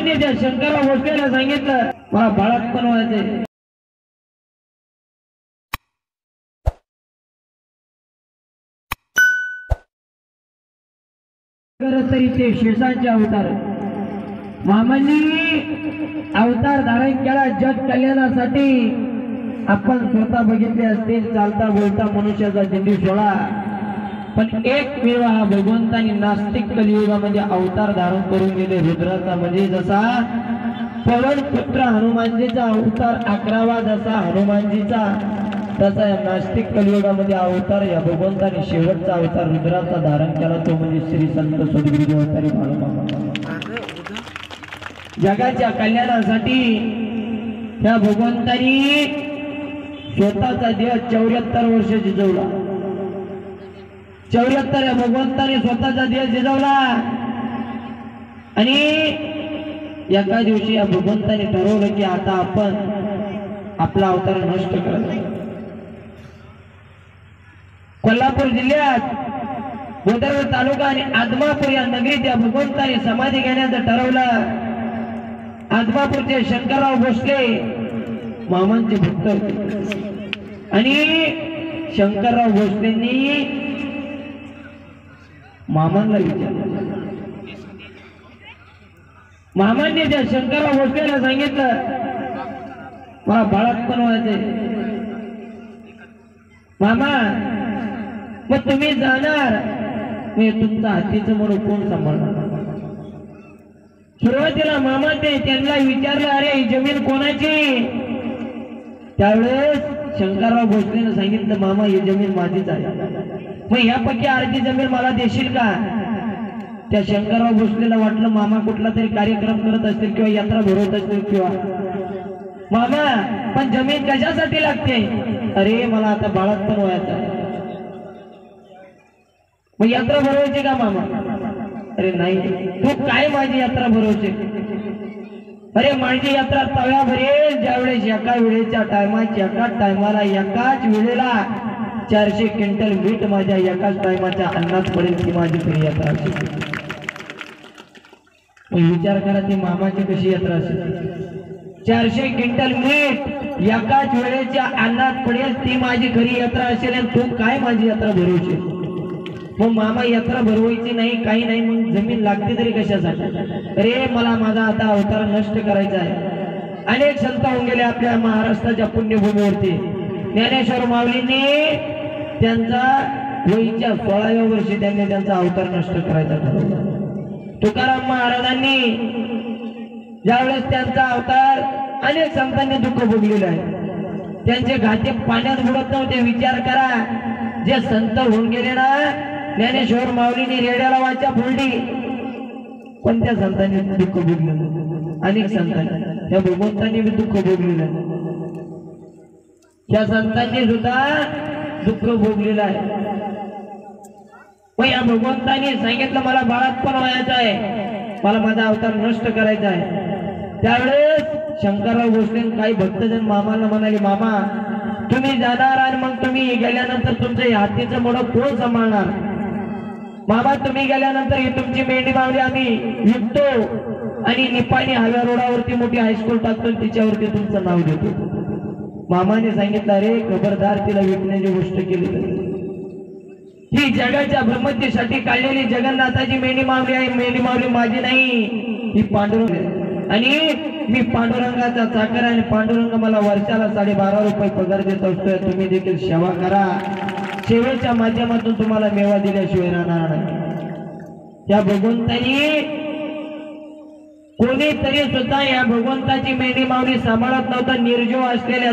मामांनी त्या शंकरराव भोसलेला सांगितलं मला बाळात पण व्हायचंय। तरी ते शेषांचे अवतार मामांनी अवतार धारण केला जग कल्याणासाठी। आपण स्वतः बघितले असतील चालता बोलता मनुष्याचा दिंडी सोळा, पण एक वेळा हा भगवंतानी नास्तिक कलियुगामध्ये अवतार धारण करून गेले रुद्राचा, म्हणजे जसा पवन पुत्र हनुमानजीचा अवतार 11वा जसा हनुमानजीचा, तसा या नास्तिक कलियुगामध्ये अवतार या भगवंताने शेवटचा अवतार रुद्राचा धारण केला, तो म्हणजे श्री संत सद्गुरू अवतारी बाळूमामा। जगाच्या कल्याणासाठी त्या भगवंतानी स्वतःचा देह 74 वर्ष जिजवला। 74 या भगवंताने स्वतःचा देह जिजवला आणि एका दिवशी या भगवंताने ठरवलं की आता आपण आपला अवतार नष्ट करायचा। कोल्हापूर जिल्ह्यात बोदर तालुका आणि आदमापूर या नगरीत या भगवंताने समाधी घेण्याचं ठरवलं। आदमापूरचे शंकरराव भोसले मामांचे भक्त होते आणि शंकरराव भोसलेंनी मामांना विचारलं। मामांनी त्या शंकरराव भोसलेला सांगितलं मला बाळात पण व्हायचंय। मामा मग तुम्ही जाणार, मी तुमचा हातीचं म्हणून कोण सांभाळणार? सुरुवातीला मामा त्यांना विचारलं अरे ही जमीन कोणाची? त्यावेळेस शंकरराव भोसलेने सांगितलं मामा ही जमीन माझीच आहे, मग यापैकी अर्धी जमीन मला देशील का? त्या शंकरराव भोसलेला वाटलं मामा कुठला तरी कार्यक्रम करत असतील किंवा यात्रा भरवत असतील किंवा मामा पण जमीन कशासाठी लागते? अरे मला आता बाळात पण व्हायचं, मग यात्रा भरवायची का मामा? अरे नाही, तू काय माझी यात्रा भरवते? अरे माझी यात्रा तव्या भरेल ज्यावेळेस एका वेळेच्या एकाच टायमाला एकाच वेळेला 400 क्विंटल मीठ माझ्या एकाच टायमाच्या अन्नात पडेल ती माझी खरी यात्रा असेल। विचार करा ती मामाची कशी यात्रा असेल। 400 क्विंटल मीठ एकाच वेळेच्या अन्नात पडेल ती माझी खरी यात्रा असेल आणि तू काय माझी यात्रा भरवशील? मग मामा यात्रा भरवायची नाही काही नाही, मग जमीन लागते तरी कशासाठी? अरे मला माझा आता अवतार नष्ट करायचा आहे। अनेक संत होऊन गेले आपल्या महाराष्ट्राच्या पुण्यभूमीवरती। ज्ञानेश्वर माऊलींनी त्यांचा वयाच्या 16व्या वर्षी त्यांनी त्यांचा अवतार नष्ट करायचा ठरवला। तुकाराम महाराजांनी ज्यावेळेस त्यांचा अवतार, अनेक संतांनी दुःख भोगलेलं आहे, त्यांचे घाटे पाण्यात बुडत नव्हते। विचार करा जे संत होऊन गेले ना, ज्ञानेश्वर माऊलींनी रेड्याला वाचा फोडली, पण त्या संतांनी दुःख भोगलेलं, अनेक संतांनी त्या भगवंतांनी दुःख भोगलेलं, त्या संतांनी सुद्धा दुःख भोगलेलं आहे। पण या भगवंतांनी सांगितलं मला बाळात पण व्हायचं आहे, मला माझा अवतार नष्ट करायचा आहे। त्यावेळेस शंकरराव भोसले काही भक्तजन मामाला म्हणाले मामा तुम्ही जाणार आणि मग तुम्ही गेल्यानंतर तुमच्या हातीचं मोडं कोण सांभाळणार? मामा तुम्ही गेल्यानंतर ही तुमची मेंढी मावली आम्ही विकतो आणि निपाणी हव्या रोडावरती मोठी हायस्कूल टाकतो, तिच्यावरती तुमचं नाव देतो। मामाने सांगितलं अरे खबरदार तिला विकण्याची गोष्ट केली, ही जगाच्या भ्रमतीसाठी काढलेली जगन्नाथाची मेंढी मावली आहे। मेंढी मावली माझी नाही, ही पांडुरंग आणि मी पांडुरंगाचा चाकर आणि पांडुरंग मला वर्षाला 12.5 रुपये पगार देत असतोय। तुम्ही देखील सेवा करा, सेवेच्या माध्यमातून तुम्हाला मेवा दिल्याशिवाय राहणार नाही। या भगवंतानी कोणीतरी सुद्धा या भगवंताची मेंढी मावली सांभाळत नव्हता। निर्जीव असलेल्या